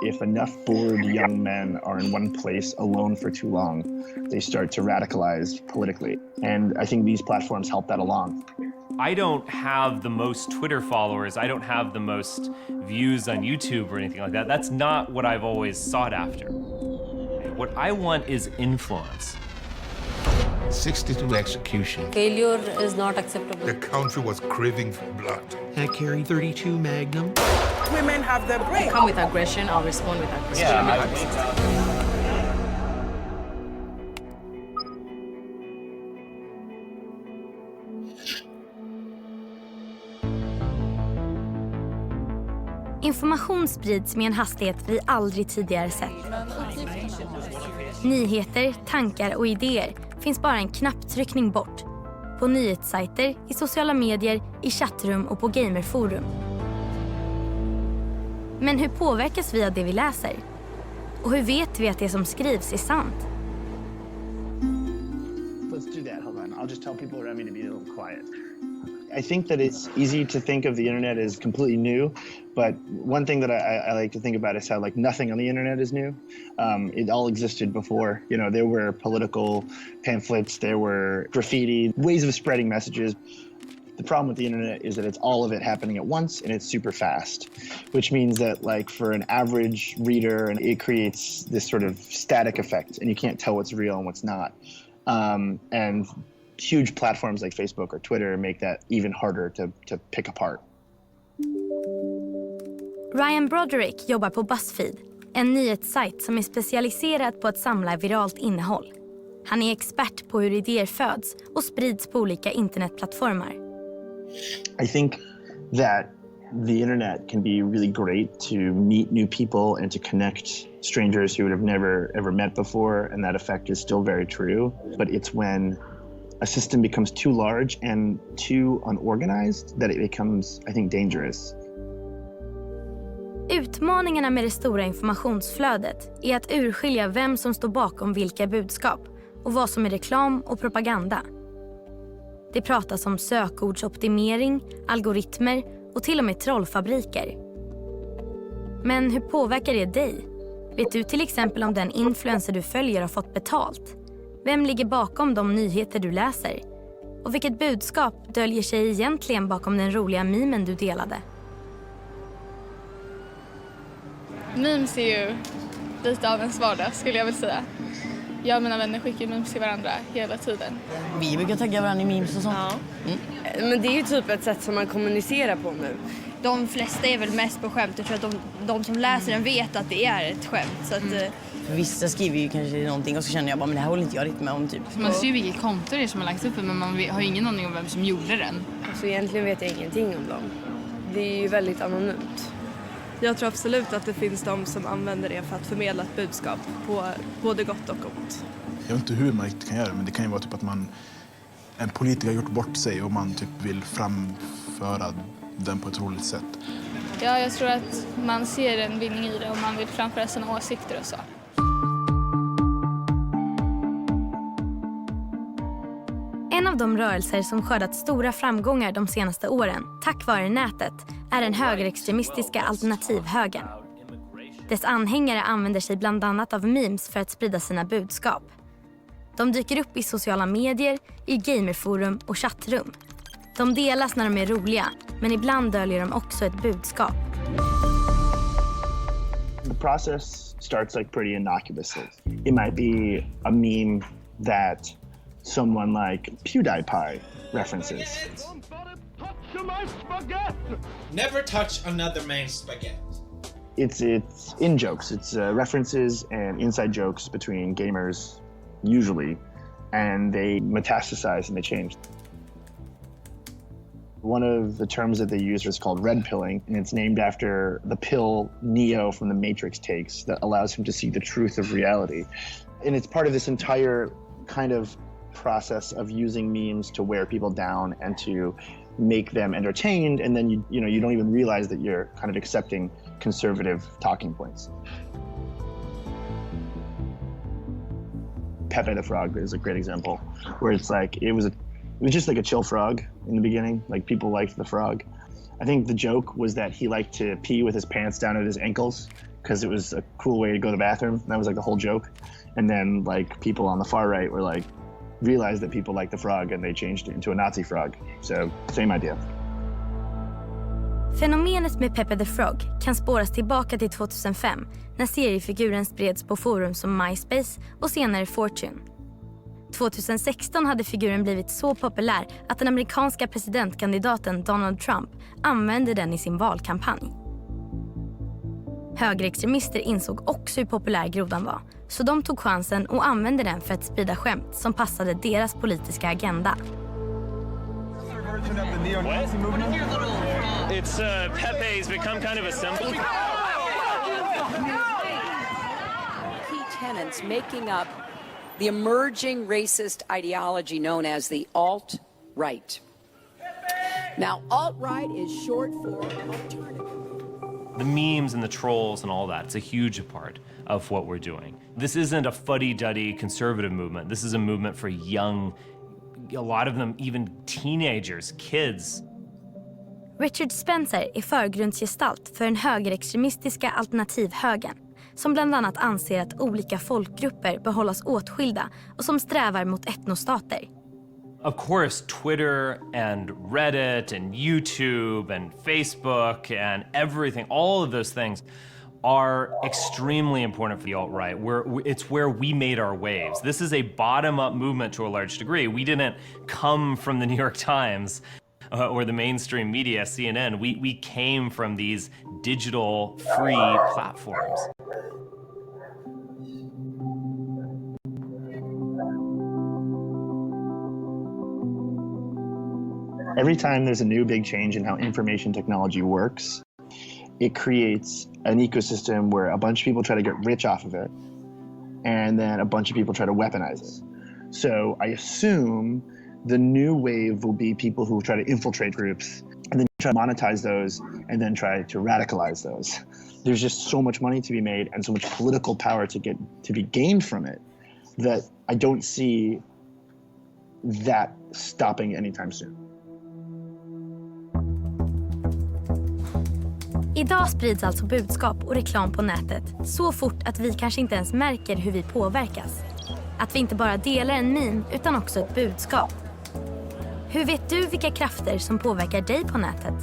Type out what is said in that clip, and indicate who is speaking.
Speaker 1: If enough bored young men are in one place alone for too long, they start to radicalize politically. And I think these platforms help that along.
Speaker 2: I don't have the most Twitter followers. I don't have the most views on YouTube or anything like that. That's not what I've always sought after. What I want is influence.
Speaker 3: 62 executions.
Speaker 4: Failure is not acceptable.
Speaker 3: The country was craving for blood.
Speaker 5: I carry 32 Magnum.
Speaker 6: Women have their break.
Speaker 4: Come with aggression, I'll respond with aggression.
Speaker 7: Information sprids med en hastighet vi aldrig tidigare sett. Nyheter, tankar och idéer finns bara en knapptryckning bort. På nyhetssajter, i sociala medier, i chattrum och på gamerforum. Men hur påverkas vi av det vi läser? Och hur vet vi att det som skrivs är sant?
Speaker 1: Let's do that. Hold on. I'll just tell people around me to be a little quiet. I think that it's easy to think of the internet as completely new, but one thing that I like to think about is how like nothing on the internet is new. It all existed before. You know, there were political pamphlets, there were graffiti, ways of spreading messages. The problem with the internet is that it's all of it happening at once and it's super fast, which means that like for an average reader, and it creates this sort of static effect and you can't tell what's real and what's not. And huge platforms like Facebook or Twitter make that even harder to pick apart.
Speaker 7: Ryan Broderick jobbar på BuzzFeed, en nyhetssajt som är specialiserad på att samla viralt innehåll. Han är expert på hur idéer föds och sprids på olika internetplattformar.
Speaker 1: I think that the internet can be really great to meet new people and to connect strangers who would have never ever met before, and that effect is still very true. But it's when a system becomes too large and too unorganized that it becomes, I think, dangerous.
Speaker 7: Utmaningarna med det stora informationsflödet är att urskilja vem som står bakom vilka budskap och vad som är reklam och propaganda. Det pratas om sökordsoptimering, algoritmer och till och med trollfabriker. Men hur påverkar det dig? Vet du till exempel om den influencer du följer har fått betalt? Vem ligger bakom de nyheter du läser? Och vilket budskap döljer sig egentligen bakom den roliga memen du delade?
Speaker 8: Memes är ju lite av ens vardag skulle jag vilja säga. Jag och mina vänner skickar memes till varandra hela tiden.
Speaker 4: Vi brukar tagga varandra i memes och sånt.
Speaker 9: Ja. Men det är ju typ ett sätt som man kommunicerar på nu.
Speaker 8: De flesta är väl mest på skämt. Jag tror att de som läser den vet att det är ett skämt. Så att,
Speaker 4: För vissa skriver ju kanske någonting och så känner jag bara, men det här håller inte jag riktigt med om typ.
Speaker 8: man ser ju vilket konto det är som har lagt upp, men man har ju ingen aning om vem som gjorde den.
Speaker 9: Så egentligen vet jag ingenting om dem. Det är ju väldigt anonymt. Jag tror absolut att det finns de som använder det för att förmedla ett budskap på både gott och ont.
Speaker 10: Jag vet inte hur man kan göra, men det kan ju vara typ att en politiker har gjort bort sig och man typ vill framföra den på ett roligt sätt.
Speaker 8: Ja, jag tror att man ser en vinning i det och man vill framföra sina åsikter och så.
Speaker 7: En av de rörelser som skördat stora framgångar de senaste åren, tack vare nätet, är den högerextremistiska alternativhögern. Dess anhängare använder sig bland annat av memes för att sprida sina budskap. De dyker upp i sociala medier, i gamerforum och chattrum. De delas när de är roliga, men ibland döljer de också ett budskap.
Speaker 1: The process starts like pretty innocuously. It might be a meme that someone like PewDiePie references.
Speaker 11: Never touch another man's spaghetti.
Speaker 1: It's in-jokes. It's references and inside jokes between gamers, usually, and they metastasize and they change. One of the terms that they use is called red pilling, and it's named after the pill Neo from the Matrix takes that allows him to see the truth of reality. And it's part of this entire kind of process of using memes to wear people down and to make them entertained, and then you don't even realize that you're kind of accepting conservative talking points. Pepe the Frog is a great example, where it's like it was just like a chill frog in the beginning. Like people liked the frog. I think the joke was that he liked to pee with his pants down at his ankles because it was a cool way to go to the bathroom. That was like the whole joke. And then like people on the far right were like, realized that people liked the frog and they changed it into a Nazi frog. So same idea.
Speaker 7: Fenomenet med Pepe the Frog kan spåras tillbaka till 2005 när seriefiguren spreds på forum som MySpace och senare Fortune. 2016 hade figuren blivit så populär att den amerikanska presidentkandidaten Donald Trump använde den i sin valkampanj. Högerextremister insåg också hur populär grodan var, så de tog chansen och använde den för att sprida skämt som passade deras politiska agenda.
Speaker 2: It's Pepe's become kind of a symbol.
Speaker 12: Key tenants making up the emerging racist ideology known as the alt-right. Now, alt-right is short for alternative.
Speaker 2: The memes and the trolls and all that, it's a huge part of what we're doing. This isn't a fuddy-duddy conservative movement. This is a movement for young, a lot of them even teenagers, kids.
Speaker 7: Richard Spencer är förgrundsgestalt för den högerextremistiska alternativhögern som bland annat anser att olika folkgrupper bör hållas åtskilda och som strävar mot etnostater.
Speaker 2: Of course, Twitter and Reddit and YouTube and Facebook and everything, all of those things are extremely important for the alt-right. It's where we made our waves. This is a bottom-up movement to a large degree. We didn't come from the New York Times or the mainstream media, CNN. We came from these digital free platforms.
Speaker 1: Every time there's a new big change in how information technology works, it creates an ecosystem where a bunch of people try to get rich off of it, and then a bunch of people try to weaponize it. So I assume the new wave will be people who try to infiltrate groups and then try to monetize those and then try to radicalize those. There's just so much money to be made and so much political power to be gained from it that I don't see that stopping anytime soon.
Speaker 7: Idag sprids alltså budskap och reklam på nätet så fort att vi kanske inte ens märker hur vi påverkas. Att vi inte bara delar en meme utan också ett budskap. Hur vet du vilka krafter som påverkar dig på nätet?